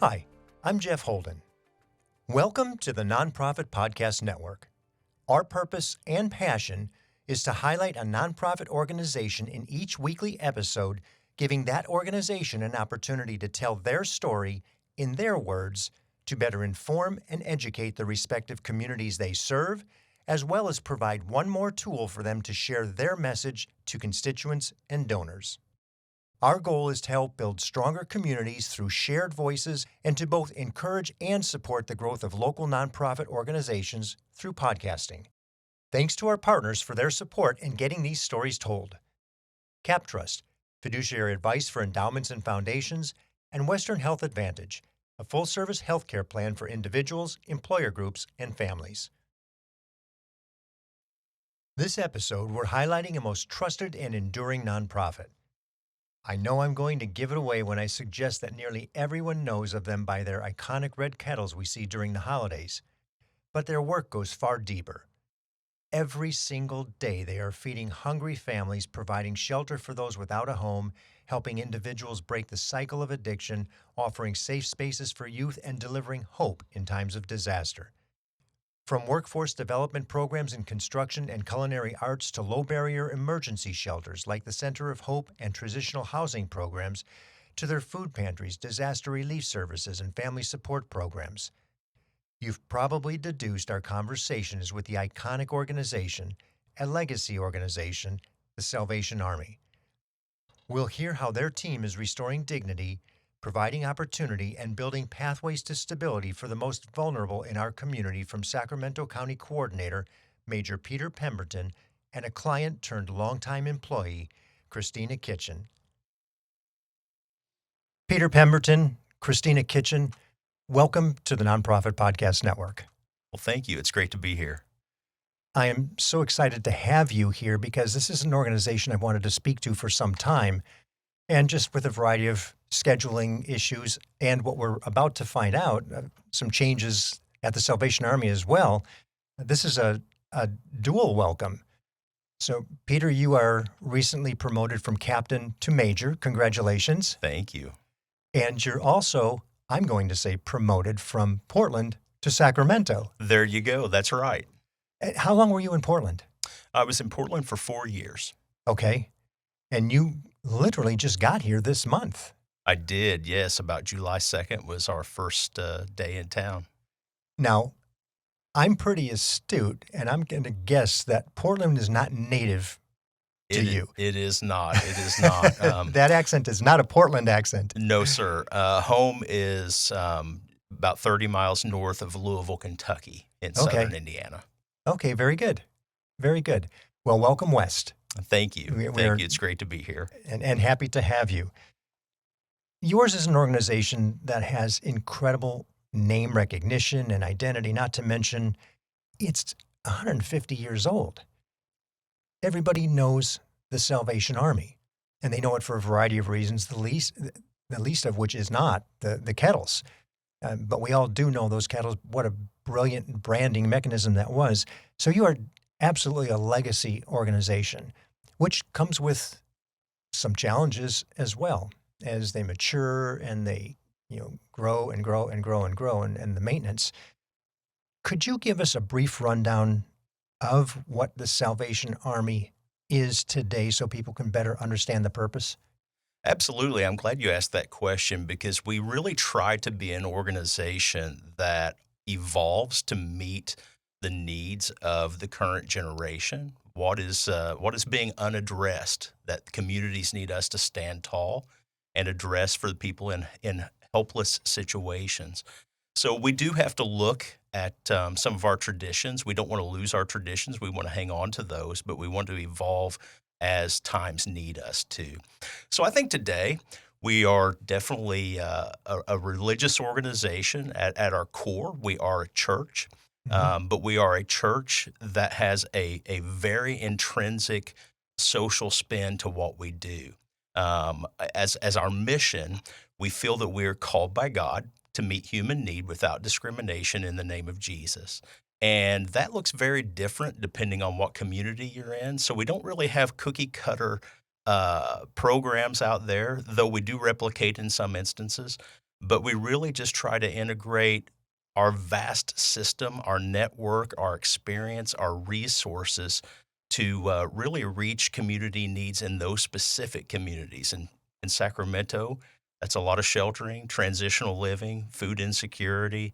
Hi, I'm Jeff Holden. Welcome to the Nonprofit Podcast Network. Our purpose and passion is to highlight a nonprofit organization in each weekly episode, giving that organization an opportunity to tell their story in their words to better inform and educate the respective communities they serve, as well as provide one more tool for them to share their message to constituents and donors. Our goal is to help build stronger communities through shared voices and to both encourage and support the growth of local nonprofit organizations through podcasting. Thanks to our partners for their support in getting these stories told. CapTrust, fiduciary advice for endowments and foundations, and Western Health Advantage, a full-service healthcare plan for individuals, employer groups, and families. This episode, we're highlighting a most trusted and enduring nonprofit. I know I'm going to give it away when I suggest that nearly everyone knows of them by their iconic red kettles we see during the holidays, but their work goes far deeper. Every single day they are feeding hungry families, providing shelter for those without a home, helping individuals break the cycle of addiction, offering safe spaces for youth, and delivering hope in times of disaster. From workforce development programs in construction and culinary arts to low-barrier emergency shelters like the Center of Hope and Transitional housing programs, to their food pantries, disaster relief services, and family support programs. You've probably deduced our conversation is with the iconic organization, a legacy organization, the Salvation Army. We'll hear how their team is restoring dignity, providing opportunity, and building pathways to stability for the most vulnerable in our community from Sacramento County Coordinator, Major Peter Pemberton, and a client turned longtime employee, Christina Kitchen. Peter Pemberton, Christina Kitchen, welcome to the Nonprofit Podcast Network. Well, thank you. It's great to be here. I am so excited to have you here because this is an organization I've wanted to speak to for some time, and just with a variety of scheduling issues and what we're about to find out, some changes at the Salvation Army as well. This is a dual welcome. So, Peter, you are recently promoted from captain to major. Congratulations. Thank you. And you're also, I'm going to say, promoted from Portland to Sacramento. There you go. That's right. How long were you in Portland? I was in Portland for 4 years. Okay. And you literally just got here this month. I did, yes. About July 2nd was our first day in town. Now, I'm pretty astute, and I'm going to guess that Portland is not native to you. It is not. It is not. That accent is not a Portland accent. No, sir. Home is about 30 miles north of Louisville, Kentucky, in southern Indiana. Okay, very good. Very good. Well, welcome west. Thank you. Thank you. It's great to be here. And happy to have you. Yours is an organization that has incredible name recognition and identity, not to mention it's 150 years old. Everybody knows the Salvation Army, and they know it for a variety of reasons, the least of which is not the kettles. But we all do know those kettles, what a brilliant branding mechanism that was. So you are absolutely a legacy organization, which comes with some challenges as well as they mature and they grow and grow and grow and grow and the maintenance. Could you give us a brief rundown of what the Salvation Army is today so people can better understand the purpose? Absolutely. I'm glad you asked that question because we really try to be an organization that evolves to meet the needs of the current generation. What is being unaddressed that communities need us to stand tall and address for the people in helpless situations. So we do have to look at some of our traditions. We don't want to lose our traditions. We want to hang on to those, but we want to evolve as times need us to. So I think today we are definitely a religious organization at our core. We are a church, but we are a church that has a very intrinsic social spin to what we do. As our mission, we feel that we are called by God to meet human need without discrimination in the name of Jesus. And that looks very different depending on what community you're in. So we don't really have cookie cutter programs out there, though we do replicate in some instances. but we really just try to integrate our vast system, our network, our experience, our resources to really reach community needs in those specific communities. And in Sacramento, that's a lot of sheltering, transitional living, food insecurity,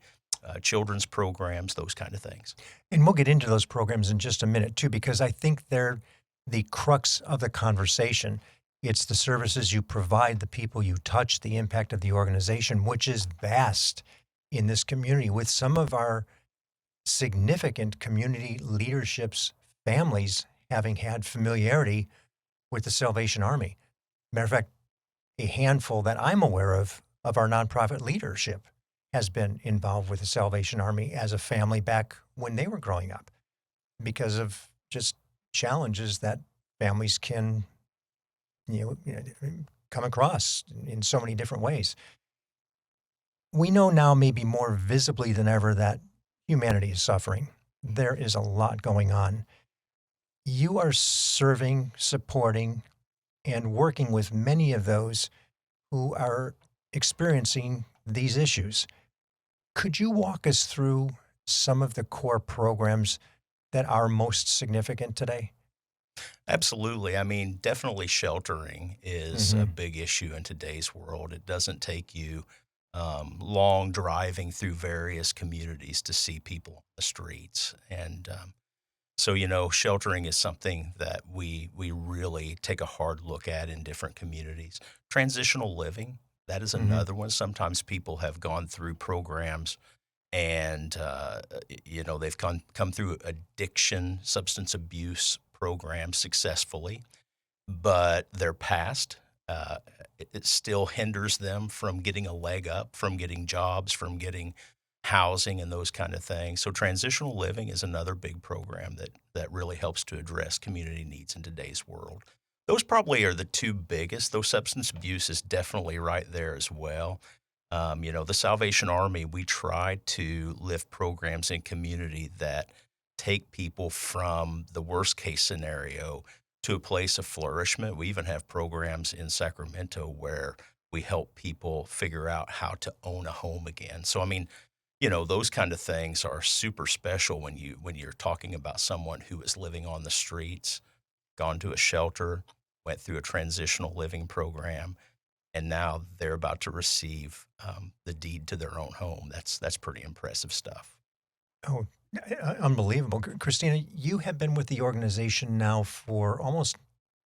children's programs, those kind of things. And we'll get into those programs in just a minute, too, because I think they're the crux of the conversation. It's the services you provide, the people you touch, the impact of the organization, which is vast in this community, with some of our significant community leadership's families having had familiarity with the Salvation Army. Matter of fact, a handful that I'm aware of our nonprofit leadership has been involved with the Salvation Army as a family back when they were growing up because of just challenges that families can, come across in so many different ways. We know now maybe more visibly than ever that humanity is suffering. There is a lot going on. You are serving, supporting, and working with many of those who are experiencing these issues. Could you walk us through some of the core programs that are most significant today? Absolutely. I mean, definitely sheltering is a big issue in today's world. It doesn't take you long driving through various communities to see people on the streets. And so, sheltering is something that we really take a hard look at in different communities. Transitional living, that is another one. Sometimes people have gone through programs and, they've come through addiction, substance abuse programs successfully, but their past, it still hinders them from getting a leg up, from getting jobs, from getting housing and those kind of things. So transitional living is another big program that really helps to address community needs in today's world. Those probably are the two biggest, though substance abuse is definitely right there as well. The Salvation Army, we try to lift programs in community that take people from the worst case scenario to a place of flourishment. We even have programs in Sacramento where we help people figure out how to own a home again. So, I mean, those kind of things are super special when you're talking about someone who is living on the streets, gone to a shelter, went through a transitional living program, and now they're about to receive the deed to their own home. That's pretty impressive stuff. Oh, unbelievable. Christina, you have been with the organization now for almost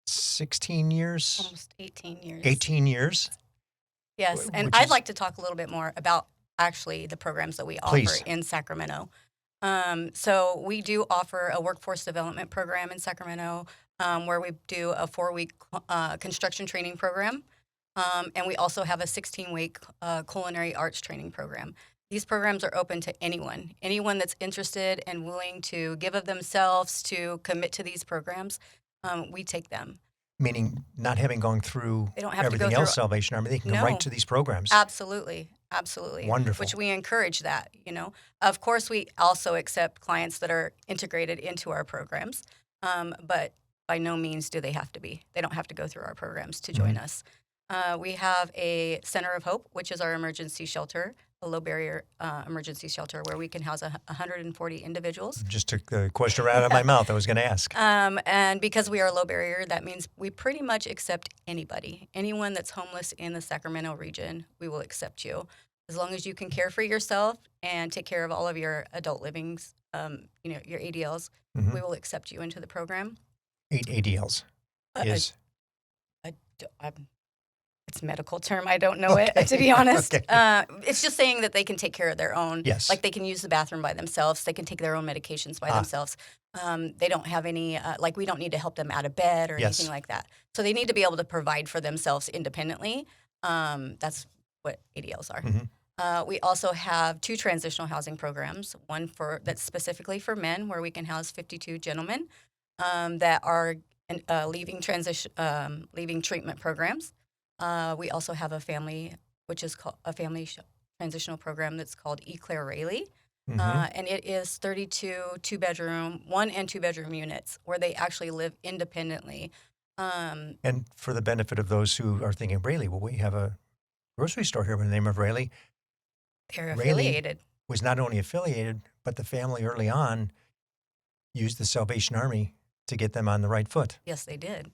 16 years, Almost 18 years. 18 years, Yes, and which I'd is, like to talk a little bit more about actually the programs that we offer please. in Sacramento. So we do offer a workforce development program in Sacramento where we do a 4-week construction training program. And we also have a 16-week culinary arts training program. These programs are open to anyone that's interested and willing to give of themselves to commit to these programs. We take them. Meaning not having gone through They don't have to everything go through. else Salvation Army, they can come right No. to these programs. Absolutely. Wonderful. Which we encourage that. Of course, we also accept clients that are integrated into our programs, but by no means do they have to be. They don't have to go through our programs to join us. We have a Center of Hope, which is our emergency shelter, a low-barrier emergency shelter where we can house 140 individuals. Just took the question right out of my mouth. I was going to ask. And because we are low barrier, that means we pretty much accept anybody. Anyone that's homeless in the Sacramento region, we will accept you. As long as you can care for yourself and take care of all of your adult livings, your ADLs, we will accept you into the program. 8 ADLs is? It's a medical term. I don't know it, to be honest. Okay. It's just saying that they can take care of their own. Yes. Like they can use the bathroom by themselves. They can take their own medications by themselves. They don't have any, we don't need to help them out of bed or anything like that. So they need to be able to provide for themselves independently. That's what ADLs are. We also have 2 transitional housing programs, one that's specifically for men, where we can house 52 gentlemen that are leaving treatment programs. We also have a family, which is called a family transitional program that's called Eclair Rayleigh. And it is 32 2-bedroom, 1 and 2-bedroom units where they actually live independently. And for the benefit of those who are thinking, Rayleigh, well, we have a grocery store here by the name of Rayleigh. They're Rayleigh affiliated. was not only affiliated, but the family early on used the Salvation Army to get them on the right foot. Yes, they did.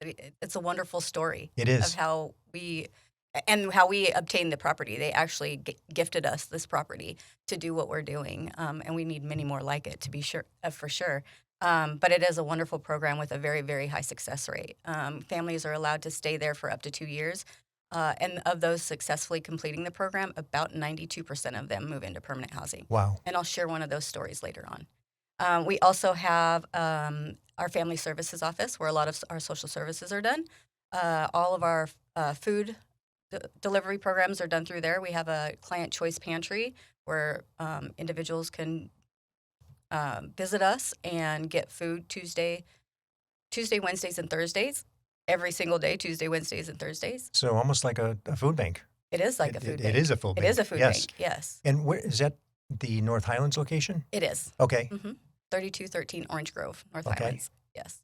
It's a wonderful story It of is. how we obtained the property. They actually gifted us this property to do what we're doing, and we need many more like it to be sure, for sure. But it is a wonderful program with a very, very high success rate. Families are allowed to stay there for up to 2 years. And of those successfully completing the program, about 92% of them move into permanent housing. Wow. And I'll share one of those stories later on. We also have our family services office where a lot of our social services are done. All of our food delivery programs are done through there. We have a client choice pantry where individuals can visit us and get food Tuesday, Wednesdays, and Thursdays. Every single day, Tuesday, Wednesdays, and Thursdays. So almost like a food bank. It is like a food bank. It is a food bank. It is a food bank, yes. And where is that, the North Highlands location? It is. Okay. 3213 Orange Grove, North Okay. Highlands. Yes.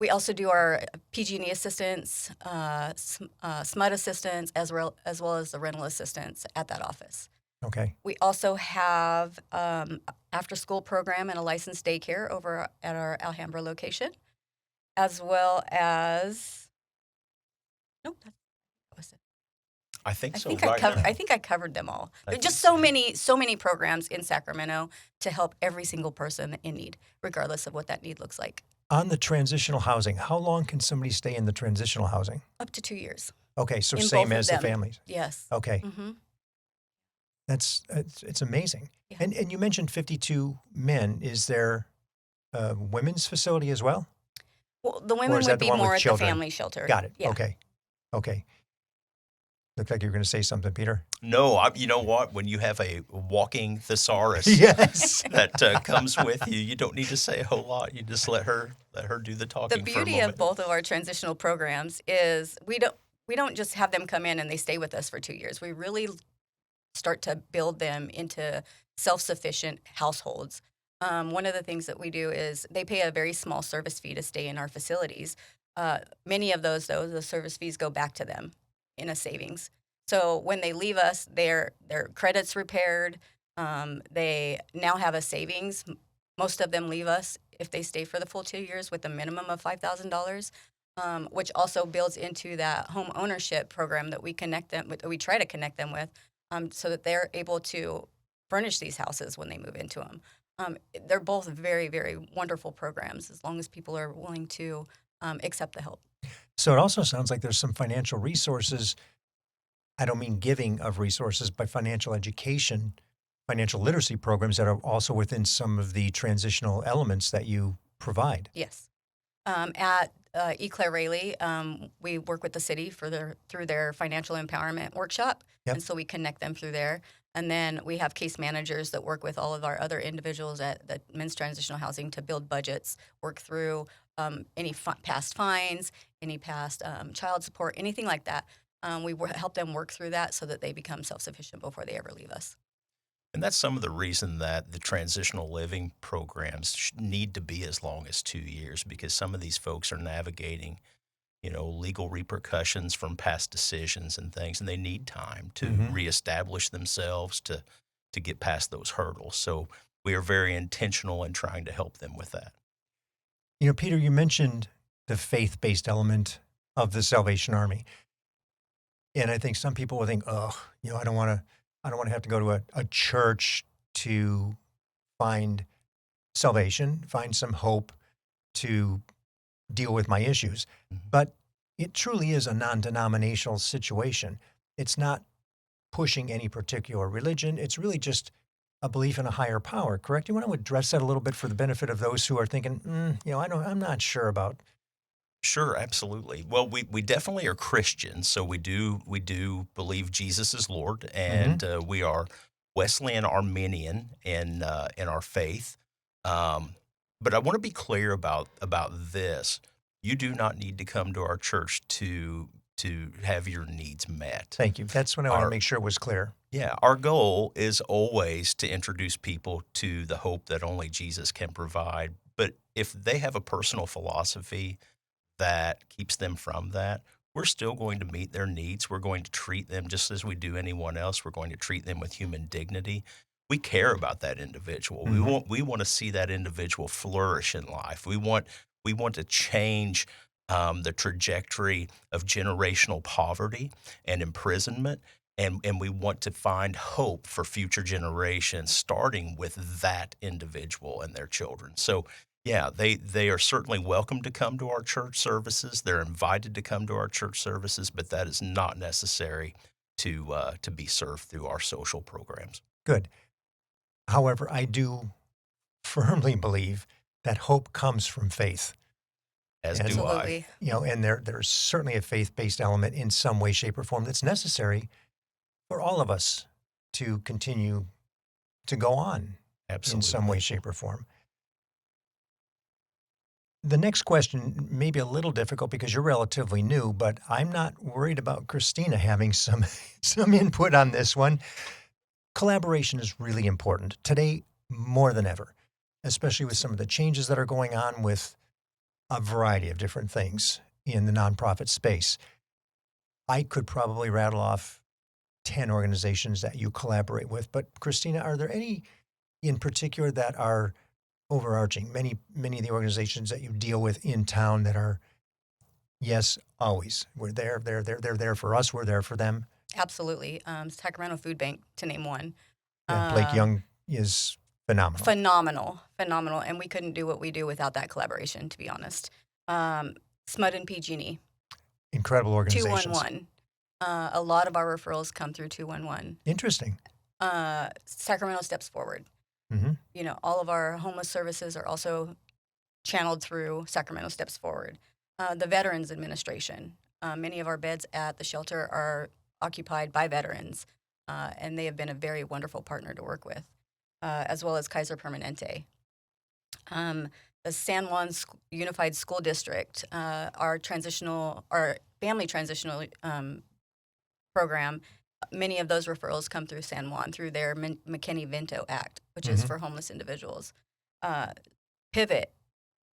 We also do our PG&E assistance, SMUD assistance, as well as the rental assistance at that office. Okay. We also have after-school program and a licensed daycare over at our Alhambra location, as well as nope, that was it. I think so. I think I covered them all. There are just so many programs in Sacramento to help every single person in need, regardless of what that need looks like. On the transitional housing, how long can somebody stay in the transitional housing? Up to 2 years. Okay, so In same both of as the them. families. Yes. Okay, Mm-hmm. it's amazing. Yeah. And you mentioned 52 men. Is there a women's facility as well? Well, the Or women is that would the be one with more at the children? family shelter. Got it. Yeah. Okay. Looked like you were going to say something, Peter. No, you know what? When you have a walking thesaurus Yes. that comes with you, you don't need to say a whole lot. You just let her do the talking. The for a beauty moment. of both of our transitional programs is we don't just have them come in and they stay with us for 2 years. We really start to build them into self-sufficient households. One of the things that we do is they pay a very small service fee to stay in our facilities. Many of those, though, the service fees go back to them in a savings. So when they leave us, their credit's repaired. They now have a savings. Most of them leave us if they stay for the full 2 years with a minimum of $5,000, which also builds into that home ownership program that we try to connect them with, so that they're able to furnish these houses when they move into them. They're both very, very wonderful programs as long as people are willing to accept the help. So it also sounds like there's some financial resources. I don't mean giving of resources, but financial education, financial literacy programs that are also within some of the transitional elements that you provide. Yes. At Eclair Rayleigh, we work with the city through their financial empowerment workshop, Yep. and so we connect them through there. And then we have case managers that work with all of our other individuals at the Men's Transitional Housing to build budgets, work through any past fines, any past child support, anything like that. We help them work through that so that they become self-sufficient before they ever leave us. And that's some of the reason that the transitional living programs need to be as long as 2 years, because some of these folks are navigating, legal repercussions from past decisions and things, and they need time to reestablish themselves to get past those hurdles. So we are very intentional in trying to help them with that. Peter, you mentioned the faith-based element of the Salvation Army. And I think some people will think, I don't want to have to go to a church to find salvation, find some hope to deal with my issues. Mm-hmm. But it truly is a non-denominational situation. It's not pushing any particular religion. It's really just a belief in a higher power, correct? You want to address that a little bit for the benefit of those who are thinking, I'm not sure about. Sure, absolutely. Well, we definitely are Christians, so we do believe Jesus is Lord, and we are Wesleyan Arminian in our faith. But I want to be clear about this. You do not need to come to our church to have your needs met. Thank you. That's what I want to make sure was clear. Yeah, our goal is always to introduce people to the hope that only Jesus can provide. But if they have a personal philosophy that keeps them from that, we're still going to meet their needs. We're going to treat them just as we do anyone else. We're going to treat them with human dignity. We care about that individual. We want to see that individual flourish in life. We want to change the trajectory of generational poverty and imprisonment. And we want to find hope for future generations, starting with that individual and their children. So, yeah, they are certainly welcome to come to our church services. They're invited to come to our church services, but that is not necessary to be served through our social programs. Good. However, I do firmly believe that hope comes from faith. As And, do I. Absolutely. and there's certainly a faith-based element in some way, shape, or form that's necessary for all of us to continue to go on in some way, Absolutely. shape, or form. The next question may be a little difficult because you're relatively new, but I'm not worried about Christina having some input on this one. Collaboration is really important today more than ever, especially with some of the changes that are going on with a variety of different things in the nonprofit space. I could probably rattle off 10 organizations that you collaborate with, but Christina, are there any in particular that are overarching? Many of the organizations that you deal with in town that are, yes, always. We're there, they're there for us, we're there for them. Absolutely. Sacramento Food Bank, to name one. And Blake Young is phenomenal. Phenomenal. And we couldn't do what we do without that collaboration, to be honest. Smud and PG&E. Incredible organizations. 211. A lot of our referrals come through 211. Interesting. Sacramento Steps Forward. Mm-hmm. All of our homeless services are also channeled through Sacramento Steps Forward. The Veterans Administration. Many of our beds at the shelter are occupied by veterans, and they have been a very wonderful partner to work with, as well as Kaiser Permanente. The San Juan Unified School District, our family transitional program, many of those referrals come through San Juan through their McKinney-Vento Act, which is for homeless individuals. Pivot,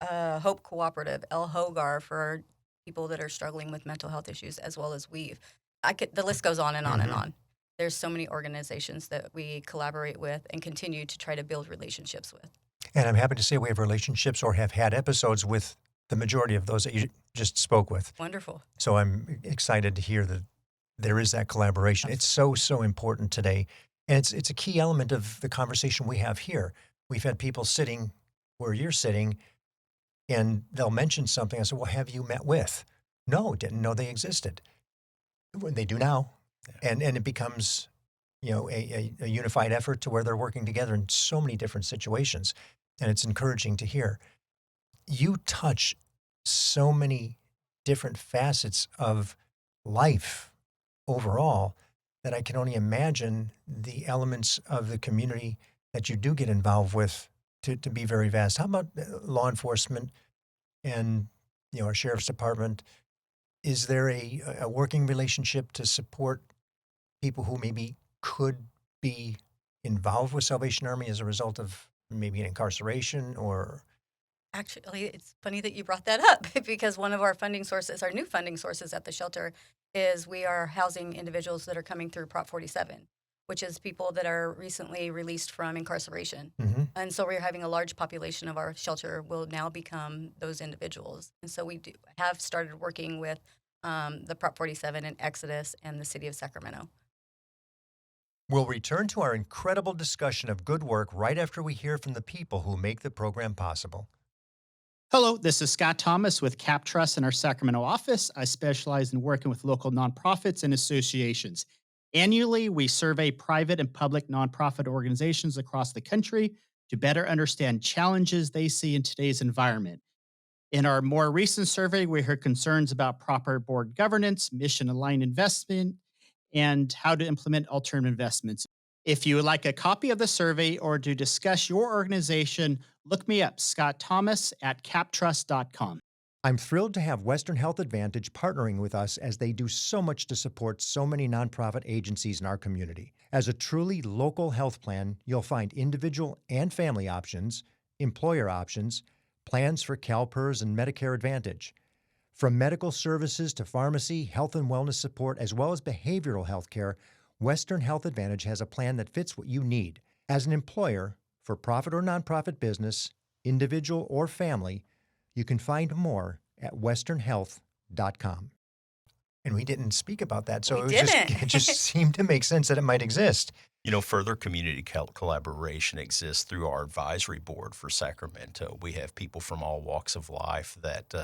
Hope Cooperative, El Hogar for people that are struggling with mental health issues, as well as Weave. The list goes on and on and on. There's so many organizations that we collaborate with and continue to try to build relationships with. And I'm happy to say we have relationships or have had episodes with the majority of those that you just spoke with. Wonderful. So I'm excited to hear that there is that collaboration. It's so important today. And it's a key element of the conversation we have here. We've had people sitting where you're sitting, and they'll mention something. I said, well, have you met with? No, didn't know they existed. They do now. Yeah. And it becomes, a unified effort to where they're working together in so many different situations. And it's encouraging to hear. You touch so many different facets of life overall that I can only imagine the elements of the community that you do get involved with to be very vast. How about law enforcement and our sheriff's department? Is there a working relationship to support people who maybe could be involved with Salvation Army as a result of maybe an incarceration or? Actually, it's funny that you brought that up because one of our funding sources, our new funding sources at the shelter, is we are housing individuals that are coming through Prop 47, which is people that are recently released from incarceration. And so we're having a large population of our shelter will now become those individuals. And so we have started working with the Prop 47 and Exodus and the city of Sacramento. We'll return to our incredible discussion of good work right after we hear from the people who make the program possible. Hello, this is Scott Thomas with Cap Trust in our Sacramento office. I specialize in working with local nonprofits and associations. Annually, we survey private and public nonprofit organizations across the country to better understand challenges they see in today's environment. In our more recent survey, we heard concerns about proper board governance, mission-aligned investment, and how to implement alternative investments. If you would like a copy of the survey or to discuss your organization, look me up, Scott Thomas at captrust.com. I'm thrilled to have Western Health Advantage partnering with us as they do so much to support so many nonprofit agencies in our community. As a truly local health plan, you'll find individual and family options, employer options, plans for CalPERS and Medicare Advantage. From medical services to pharmacy, health and wellness support, as well as behavioral health care, Western Health Advantage has a plan that fits what you need. As an employer, for profit or nonprofit business, individual or family, you can find more at westernhealth.com. And we didn't speak about that, so it just seemed to make sense that it might exist. Further community collaboration exists through our advisory board for Sacramento. We have people from all walks of life that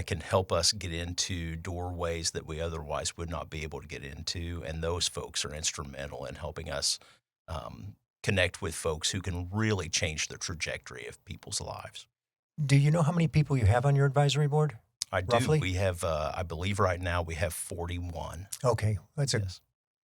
can help us get into doorways that we otherwise would not be able to get into, and those folks are instrumental in helping us connect with folks who can really change the trajectory of people's lives. Do you know how many people you have on your advisory board? I do. Roughly? We have, I believe right now we have 41. Okay, that's a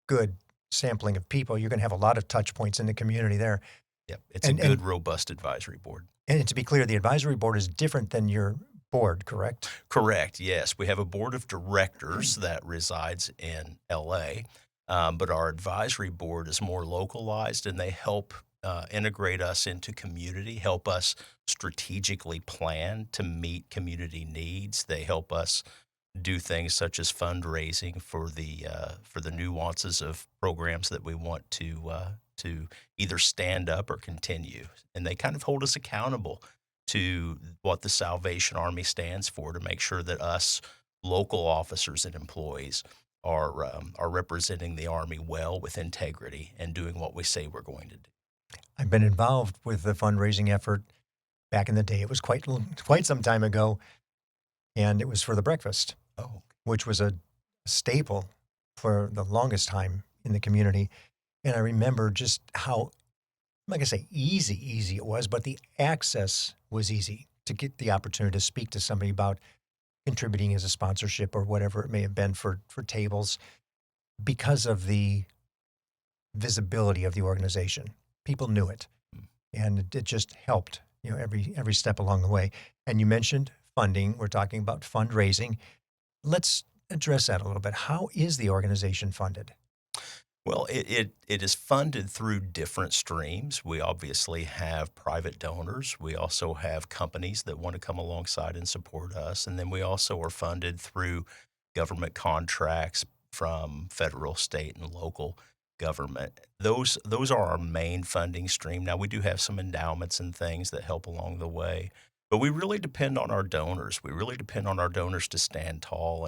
good sampling of people. You're going to have a lot of touch points in the community there. Yep, it's a good, robust advisory board. And to be clear, the advisory board is different than your board, correct? Correct, yes. We have a board of directors that resides in L.A., but our advisory board is more localized, and they help integrate us into community, help us strategically plan to meet community needs. They help us do things such as fundraising for the nuances of programs that we want to either stand up or continue, and they kind of hold us accountable to what the Salvation Army stands for, to make sure that us local officers and employees are representing the Army well with integrity and doing what we say we're going to do. I've been involved with the fundraising effort back in the day. It was quite some time ago, and it was for the breakfast, which was a staple for the longest time in the community. And I remember just how, I'm not going to say easy it was, but the access was easy to get the opportunity to speak to somebody about contributing as a sponsorship or whatever it may have been for tables, because of the visibility of the organization. People knew it, and it just helped, every step along the way. And you mentioned funding. We're talking about fundraising. Let's address that a little bit. How is the organization funded? Well, it is funded through different streams. We obviously have private donors. We also have companies that want to come alongside and support us. And then we also are funded through government contracts from federal, state, and local government. Those are our main funding stream. Now, we do have some endowments and things that help along the way, but we really depend on our donors. We really depend on our donors to stand tall,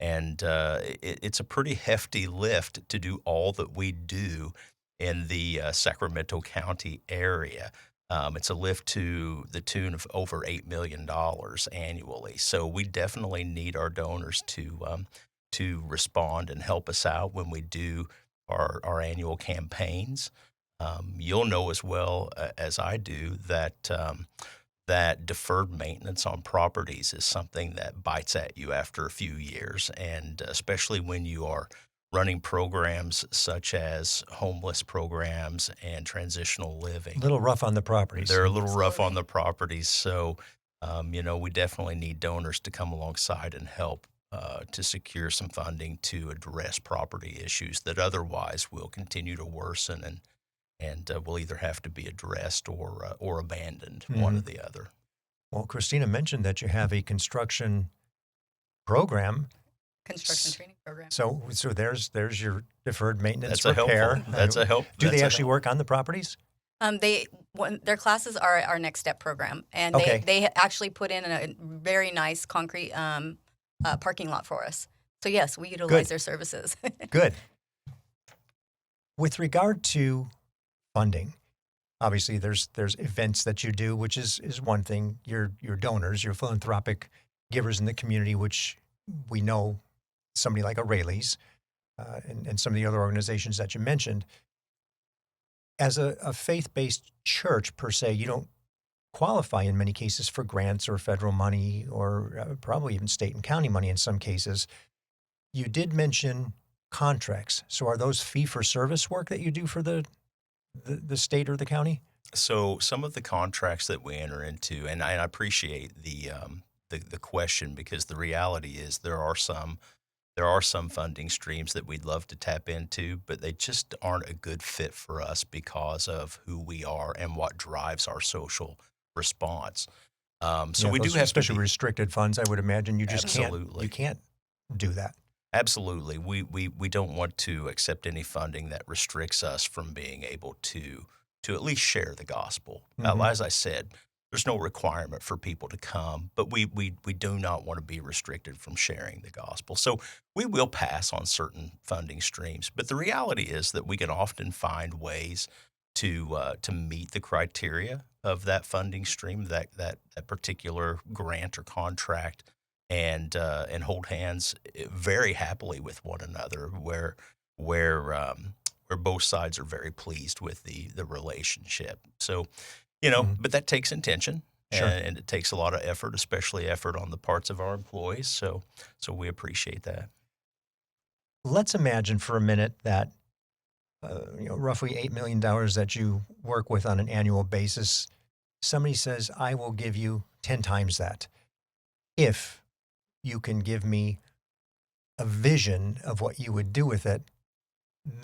and it's a pretty hefty lift to do all that we do in the Sacramento County area. It's a lift to the tune of over $8 million annually. So we definitely need our donors to respond and help us out when we do our annual campaigns. You'll know as well as I do that that deferred maintenance on properties is something that bites at you after a few years, and especially when you are running programs such as homeless programs and transitional living. A little rough on the properties. They're a little rough on the properties, so we definitely need donors to come alongside and help to secure some funding to address property issues that otherwise will continue to worsen and will either have to be addressed or abandoned, one or the other. Well, Christina mentioned that you have a construction program. Construction training program. So there's your deferred maintenance That's repair. That's a help. Do they actually work on the properties? Their classes are our next step program, and they actually put in a very nice concrete parking lot for us. So yes, we utilize their services. Good. With regard to funding, obviously there's events that you do, which is one thing. Your donors, your philanthropic givers in the community, which we know somebody like O'Reilly's and some of the other organizations that you mentioned. As a faith-based church per se, you don't qualify in many cases for grants or federal money or probably even state and county money in some cases. You did mention contracts. So are those fee-for-service work that you do for the state or the county? So some of the contracts that we enter into, and I appreciate the question, because the reality is there are some funding streams that we'd love to tap into, but they just aren't a good fit for us because of who we are and what drives our social response. So we do those, have to especially be restricted funds. I would imagine you just absolutely. you can't do that. Absolutely. We don't want to accept any funding that restricts us from being able to at least share the gospel. Mm-hmm. As I said, there's no requirement for people to come, but we do not want to be restricted from sharing the gospel. So we will pass on certain funding streams, but the reality is that we can often find ways to meet the criteria of that funding stream, that particular grant or contract, and hold hands very happily with one another, where both sides are very pleased with the relationship. So, Mm-hmm. but that takes intention, Sure. and it takes a lot of effort, especially effort on the parts of our employees. So we appreciate that. Let's imagine for a minute that roughly $8 million that you work with on an annual basis. Somebody says, I will give you 10 times that if you can give me a vision of what you would do with it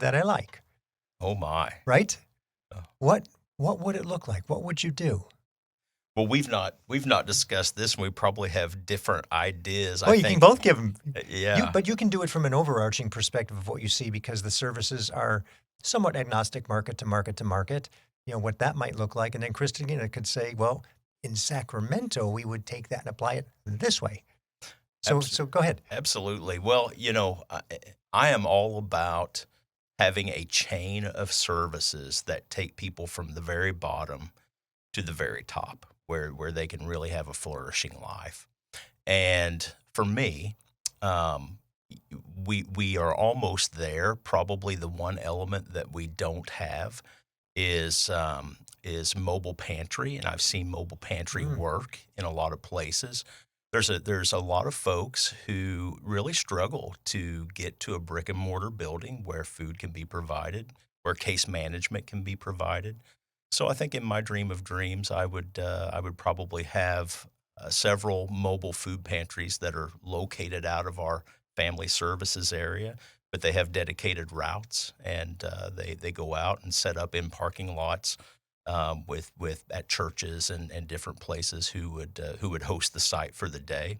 that I like, Oh my! right? Oh. What would it look like? What would you do? Well, we've not discussed this, and we probably have different ideas. Well, I you think, can both give them, yeah, but you can do it from an overarching perspective of what you see because the services are somewhat agnostic market to market to market, what that might look like. And then Christina could say, well, in Sacramento, we would take that and apply it this way. So go ahead. absolutely. Well, I am all about having a chain of services that take people from the very bottom to the very top, where they can really have a flourishing life. And for me, um, we are almost there. Probably the one element that we don't have is mobile pantry, and I've seen mobile pantry work in a lot of places. There's a lot of folks who really struggle to get to a brick and mortar building where food can be provided, where case management can be provided. So I think in my dream of dreams, I would probably have several mobile food pantries that are located out of our family services area, but they have dedicated routes, and they go out and set up in parking lots with at churches and different places who would host the site for the day,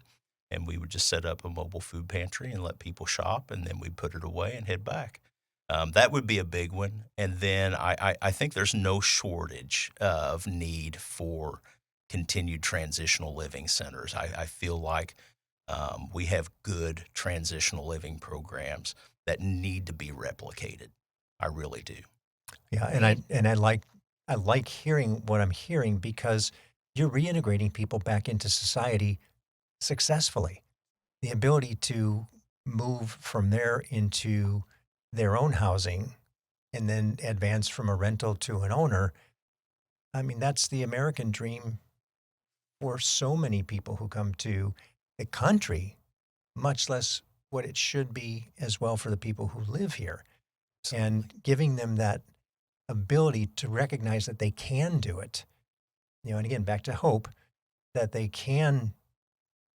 and we would just set up a mobile food pantry and let people shop, and then we'd put it away and head back. That would be a big one. And then I think there's no shortage of need for continued transitional living centers. I feel like we have good transitional living programs that need to be replicated. I really do. Yeah, and I like hearing what I'm hearing because you're reintegrating people back into society successfully. The ability to move from there into their own housing and then advance from a rental to an owner. I mean, that's the American dream for so many people who come to the country, much less what it should be as well for the people who live here. And giving them that ability to recognize that they can do it. And again, back to hope, that they can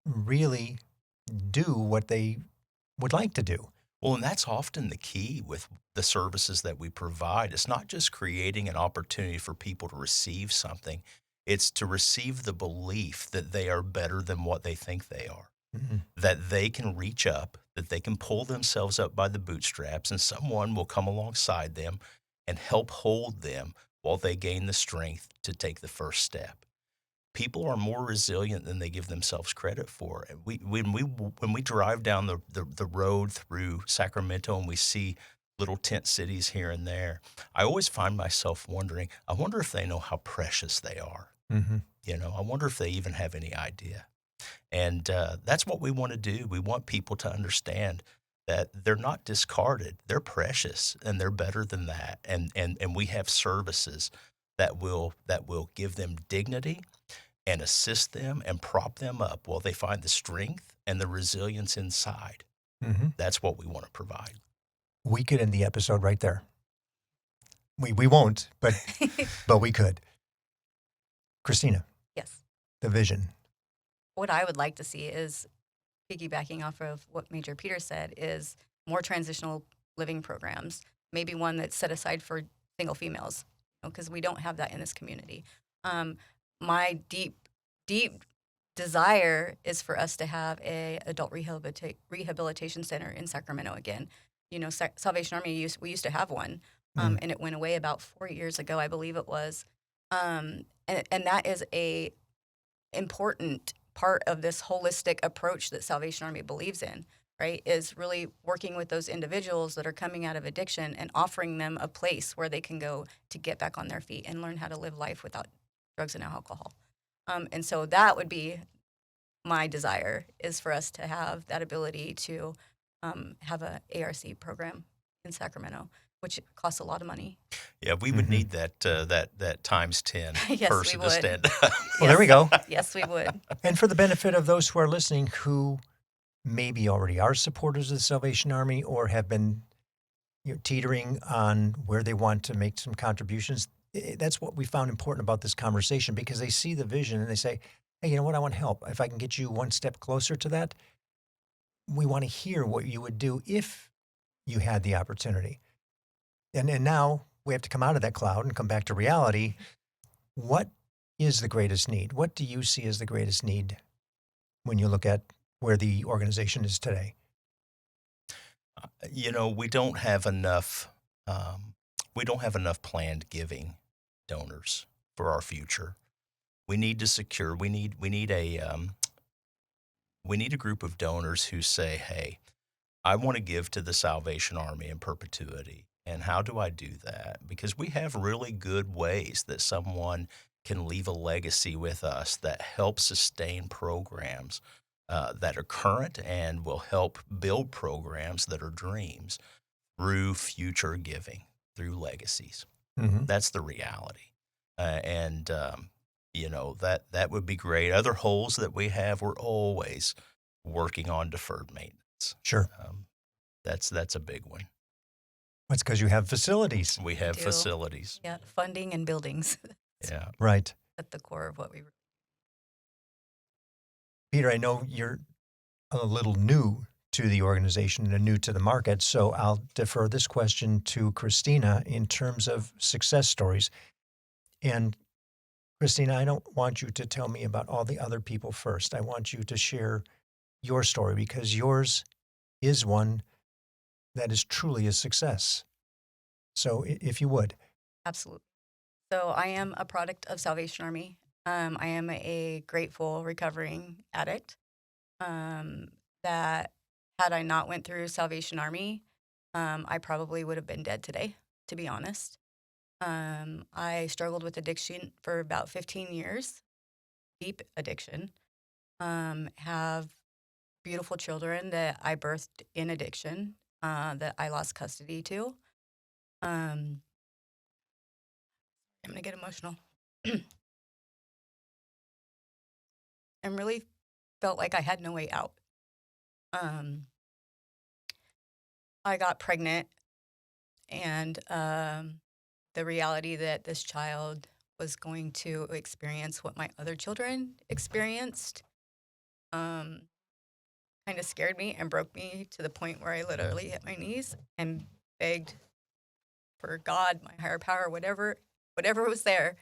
really do what they would like to do. Well, and that's often the key with the services that we provide. It's not just creating an opportunity for people to receive something, it's to receive the belief that they are better than what they think they are, that they can reach up, that they can pull themselves up by the bootstraps, and someone will come alongside them and help hold them while they gain the strength to take the first step. People are more resilient than they give themselves credit for. And when we drive down the road through Sacramento and we see little tent cities here and there, I always find myself wondering, I wonder if they know how precious they are. Mm-hmm. I wonder if they even have any idea. And that's what we want to do. We want people to understand that they're not discarded. They're precious, and they're better than that. And we have services that will give them dignity and assist them and prop them up while they find the strength and the resilience inside. Mm-hmm. That's what we want to provide. We could end the episode right there. We won't, but we could. Christina, Yes. the vision. What I would like to see is, piggybacking off of what Major Peter said, is more transitional living programs, maybe one that's set aside for single females, because we don't have that in this community. My deep deep desire is for us to have a adult rehabilitation center in Sacramento again. You know, Salvation Army, we used to have one, and it went away about 4 years ago, I believe it was. And that is a important part of this holistic approach that Salvation Army believes in, right? Is really working with those individuals that are coming out of addiction and offering them a place where they can go to get back on their feet and learn how to live life without drugs and alcohol. And so that would be my desire, is for us to have that ability to have a ARC program in Sacramento, which costs a lot of money. Yeah, we would need that times 10 Yes, person we to would. stand up. Well, there we go. Yes, we would. And for the benefit of those who are listening who maybe already are supporters of the Salvation Army or have been teetering on where they want to make some contributions, that's what we found important about this conversation, because they see the vision and they say, hey, you know what, I want help. If I can get you one step closer to that, we want to hear what you would do if you had the opportunity. And now we have to come out of that cloud and come back to reality. What is the greatest need? What do you see as the greatest need when you look at where the organization is today? You know, we don't have enough. We don't have enough planned giving donors for our future. We need to secure. We need a group of donors who say, "Hey, I want to give to the Salvation Army in perpetuity." And how do I do that? Because we have really good ways that someone can leave a legacy with us that helps sustain programs that are current and will help build programs that are dreams through future giving, through legacies. Mm-hmm. That's the reality. And you know, that would be great. Other holes that we have, we're always working on deferred maintenance. Sure. That's a big one. That's because you have facilities. We have do. facilities. Yeah, funding and buildings Yeah. Right. at the core of what we. Peter, I know you're a little new to the organization and new to the market, so I'll defer this question to Christina in terms of success stories. And Christina, I don't want you to tell me about all the other people first. I want you to share your story, because yours is one that is truly a success. So if you would. Absolutely. So I am a product of Salvation Army. I am a grateful recovering addict that had I not went through Salvation Army, I probably would have been dead today, to be honest. I struggled with addiction for about 15 years, deep addiction. Have beautiful children that I birthed in addiction, that I lost custody to. I'm going to get emotional. And really felt like I had no way out. I got pregnant, and the reality that this child was going to experience what my other children experienced kind of scared me and broke me to the point where I literally hit my knees and begged for God, my higher power, whatever was there,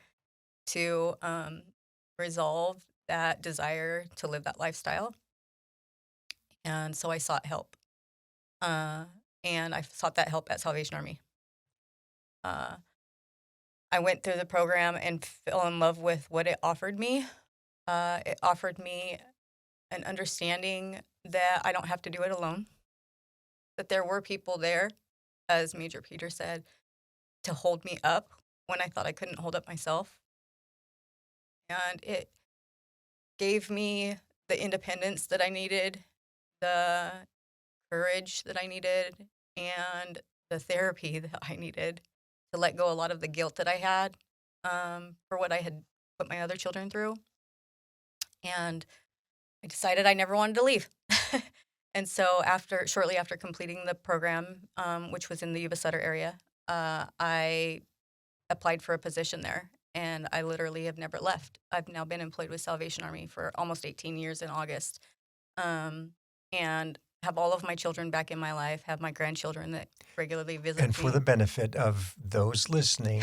to resolve that desire to live that lifestyle. And so I sought help. And I sought that help at Salvation Army. I went through the program and fell in love with what it offered me. It offered me an understanding that I don't have to do it alone, that there were people there, as Major Peter said, to hold me up when I thought I couldn't hold up myself. And it gave me the independence that I needed, the courage that I needed, and the therapy that I needed to let go a lot of the guilt that I had for what I had put my other children through. And I decided I never wanted to leave. And so shortly after completing the program, which was in the Yuba Sutter area, I applied for a position there. And I literally have never left. I've now been employed with Salvation Army for almost 18 years in August. And have all of my children back in my life, have my grandchildren that regularly visit me. And for the benefit of those listening,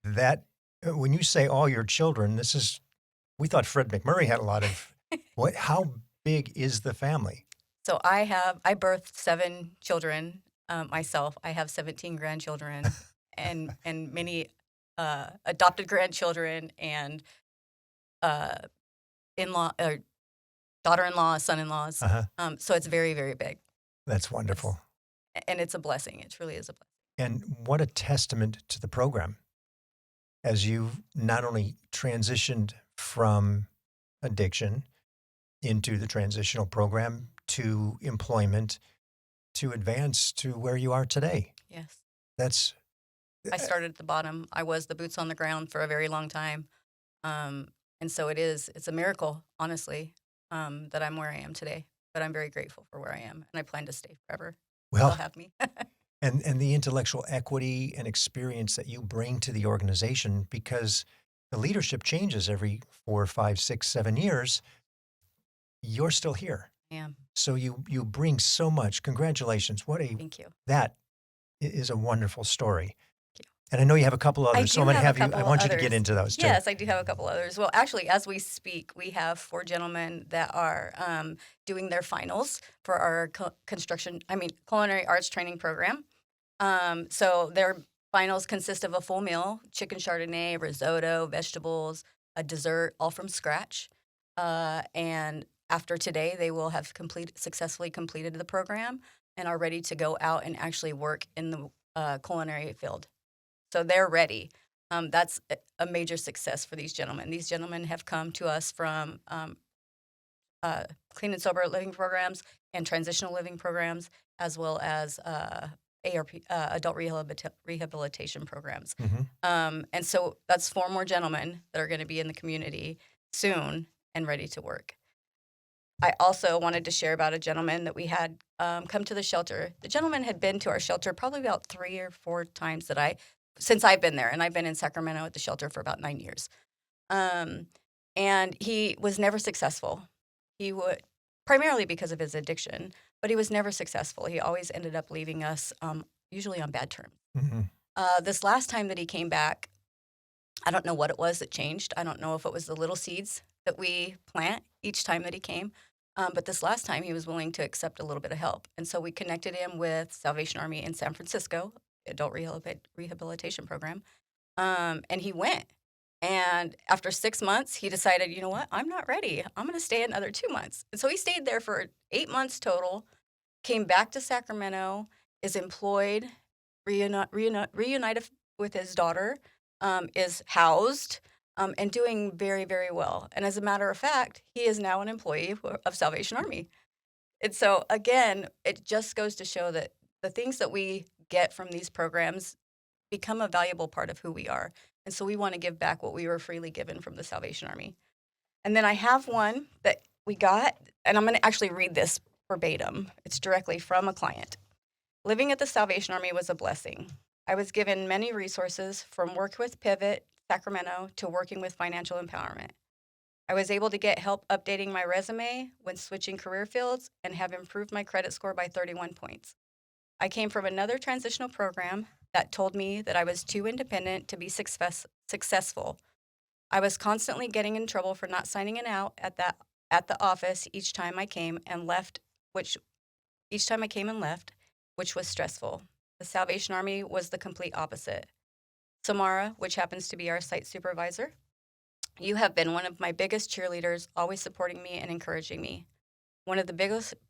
that when you say all your children, We thought Fred McMurray had a lot of, how big is the family? So I birthed 7 children myself. I have 17 grandchildren and many adopted grandchildren and in-law or daughter-in-law, son-in-laws. Uh-huh. So it's very, very big. That's wonderful. And it's a blessing. It truly is a blessing. And what a testament to the program as you've not only transitioned from addiction into the transitional program to employment to advance to where you are today. Yes. I started at the bottom. I was the boots on the ground for a very long time. And so it's a miracle, honestly, that I'm where I am today. But I'm very grateful for where I am, and I plan to stay forever. Well, They'll have me. and the intellectual equity and experience that you bring to the organization, because the leadership changes every 4, 5, 6, 7 years. You're still here. I am. So you bring so much. Congratulations. Thank you. That is a wonderful story. Thank you. And I know you have a couple others, so I'm going to have you, I want you to get into those too. Yes, I do have a couple others. Well, actually, as we speak, we have 4 gentlemen that are doing their finals for our culinary arts training program. So their finals consist of a full meal, chicken Chardonnay, risotto, vegetables, a dessert, all from scratch. And after today, they will have successfully completed the program and are ready to go out and actually work in the culinary field. So they're ready. That's a major success for these gentlemen. These gentlemen have come to us from clean and sober living programs and transitional living programs, as well as ARP, adult rehabilitation programs. Mm-hmm. And so that's 4 more gentlemen that are going to be in the community soon and ready to work. I also wanted to share about a gentleman that we had come to the shelter. The gentleman had been to our shelter probably about 3 or 4 times since I've been there, and I've been in Sacramento at the shelter for about 9 years. And he was never successful. He would, primarily because of his addiction, but he was never successful. He always ended up leaving us, usually on bad terms. Mm-hmm. This last time that he came back, I don't know what it was that changed. I don't know if it was the little seeds that we plant each time that he came. But this last time, he was willing to accept a little bit of help. And so we connected him with Salvation Army in San Francisco, adult rehabilitation program. And he went. And after 6 months, he decided, you know what? I'm not ready. I'm going to stay another 2 months. And so he stayed there for 8 months total, came back to Sacramento, is employed, reunited with his daughter, is housed, and doing very, very well. And as a matter of fact, he is now an employee of Salvation Army. And so, again, it just goes to show that the things that we get from these programs become a valuable part of who we are. And so we want to give back what we were freely given from the Salvation Army. And then I have one that we got, and I'm going to actually read this verbatim. It's directly from a client. Living at the Salvation Army was a blessing. I was given many resources from work with Pivot, Sacramento, to working with financial empowerment. I was able to get help updating my resume when switching career fields and have improved my credit score by 31 points. I came from another transitional program that told me that I was too independent to be successful. I was constantly getting in trouble for not signing an out at the office each time I came and left, which was stressful. The Salvation Army was the complete opposite. Samara, which happens to be our site supervisor, you have been one of my biggest cheerleaders, always supporting me and encouraging me. One of the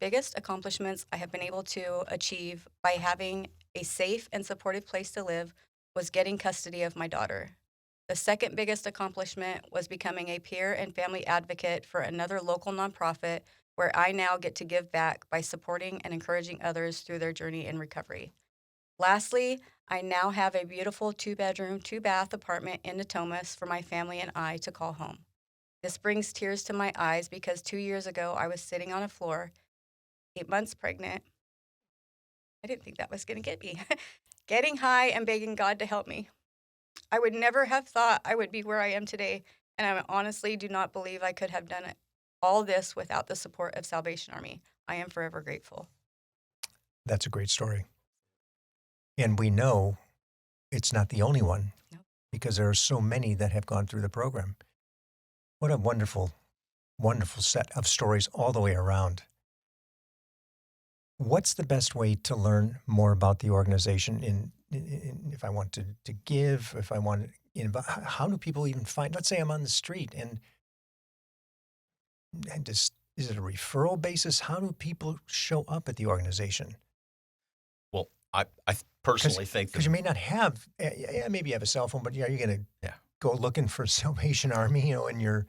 biggest accomplishments I have been able to achieve by having a safe and supportive place to live was getting custody of my daughter. The second biggest accomplishment was becoming a peer and family advocate for another local nonprofit where I now get to give back by supporting and encouraging others through their journey in recovery. Lastly, I now have a beautiful 2-bedroom, 2-bath apartment in Natomas for my family and I to call home. This brings tears to my eyes because 2 years ago I was sitting on a floor, 8 months pregnant. I didn't think that was going to get me. Getting high and begging God to help me. I would never have thought I would be where I am today, and I honestly do not believe I could have done all this without the support of Salvation Army. I am forever grateful. That's a great story. And we know it's not the only one, No. because there are so many that have gone through the program. What a wonderful, wonderful set of stories all the way around. What's the best way to learn more about the organization if I want to give, if I want to, how do people even find, let's say I'm on the street and just, is it a referral basis? How do people show up at the organization? Well, I personally think because you may not have, maybe you have a cell phone, but are you going to go looking for Salvation Army, in your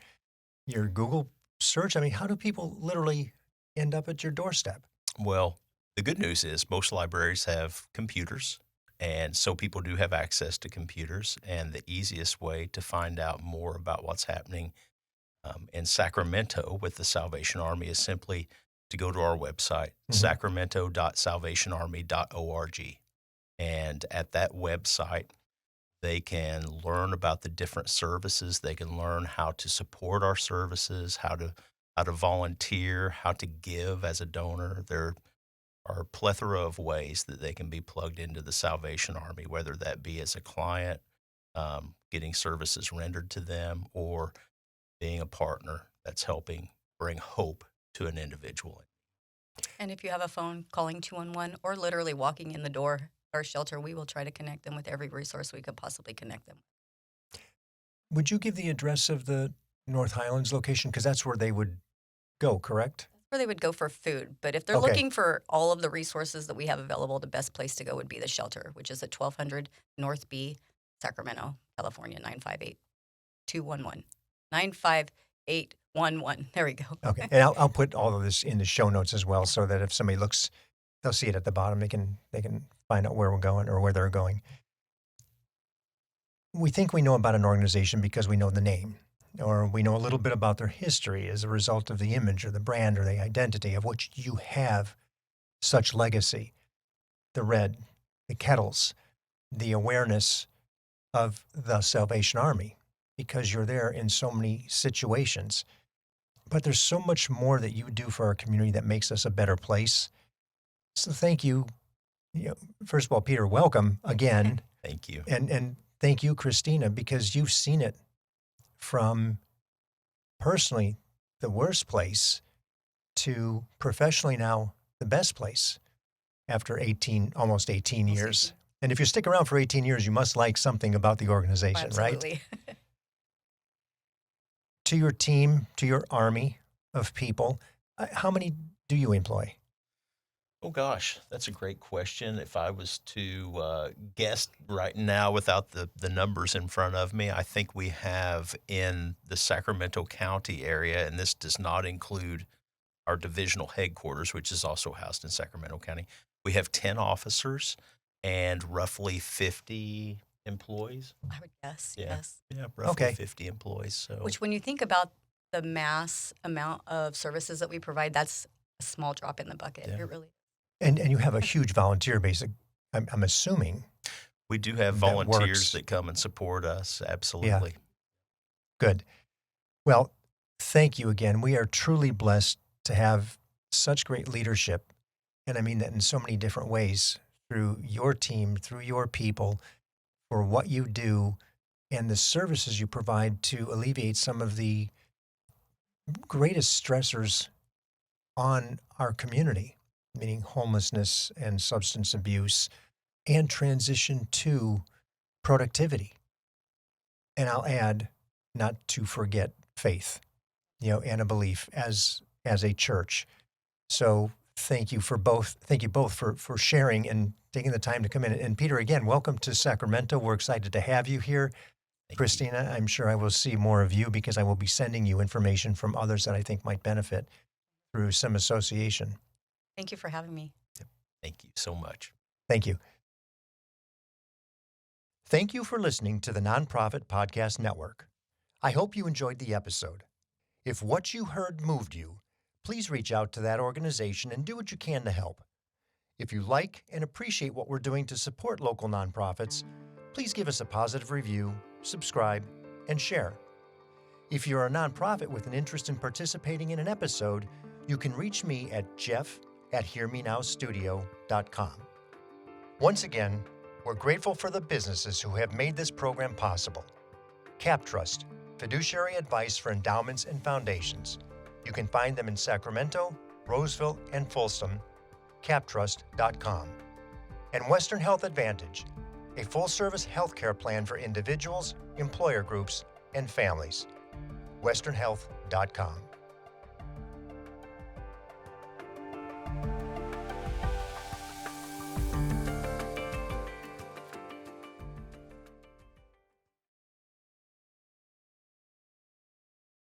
Google search? I mean, how do people literally end up at your doorstep? Well, the good news is most libraries have computers, and so people do have access to computers. And the easiest way to find out more about what's happening in Sacramento with the Salvation Army is simply to go to our website, sacramento.salvationarmy.org. And at that website, they can learn about the different services. They can learn how to support our services, how to volunteer, how to give as a donor. There are a plethora of ways that they can be plugged into the Salvation Army, whether that be as a client, getting services rendered to them, or being a partner that's helping bring hope to an individual. And if you have a phone, calling 211 or literally walking in the door, our shelter, we will try to connect them with every resource we could possibly connect them with. Would you give the address of the North Highlands location? Because that's where they would go, correct? That's where they would go for food. But if they're looking for all of the resources that we have available, the best place to go would be the shelter, which is at 1200 North B, Sacramento, California, 958-211. 95811. There we go. Okay. And I'll put all of this in the show notes as well, so that if somebody looks, they'll see it at the bottom. They can find out where we're going or where they're going. We think we know about an organization because we know the name, or we know a little bit about their history as a result of the image or the brand or the identity of which you have such legacy. The red, the kettles, the awareness of the Salvation Army, because you're there in so many situations. But there's so much more that you do for our community that makes us a better place. So thank you. First of all, Peter, welcome again. Thank you. And thank you, Christina, because you've seen it from personally the worst place to professionally now the best place after almost 18 years. And if you stick around for 18 years, you must like something about the organization, Absolutely. Right? To your team, to your army of people, how many do you employ? Oh, gosh, that's a great question. If I was to guess right now without the numbers in front of me, I think we have in the Sacramento County area, and this does not include our divisional headquarters, which is also housed in Sacramento County, we have 10 officers and roughly 50 employees. I would guess, yes. Yeah, roughly 50 employees. So, which, when you think about the mass amount of services that we provide, that's a small drop in the bucket. Yeah. It really is. And you have a huge volunteer base, I'm assuming. We do have volunteers that come and support us, absolutely. Yeah. Good. Well, thank you again. We are truly blessed to have such great leadership, and I mean that in so many different ways, through your team, through your people, for what you do and the services you provide to alleviate some of the greatest stressors on our community, meaning homelessness and substance abuse, and transition to productivity. And I'll add, not to forget faith, and a belief as a church. So thank you both for sharing and taking the time to come in. And Peter, again, welcome to Sacramento. We're excited to have you here. Thank Christina, I'm sure I will see more of you because I will be sending you information from others that I think might benefit through some association. Thank you for having me. Thank you so much. Thank you. Thank you for listening to the Nonprofit Podcast Network. I hope you enjoyed the episode. If what you heard moved you, please reach out to that organization and do what you can to help. If you like and appreciate what we're doing to support local nonprofits, please give us a positive review, subscribe, and share. If you're a nonprofit with an interest in participating in an episode, you can reach me at jeff@hearmenowstudio.com. Once again, we're grateful for the businesses who have made this program possible. CapTrust, fiduciary advice for endowments and foundations. You can find them in Sacramento, Roseville, and Folsom, captrust.com. And Western Health Advantage, a full-service healthcare plan for individuals, employer groups, and families, westernhealth.com.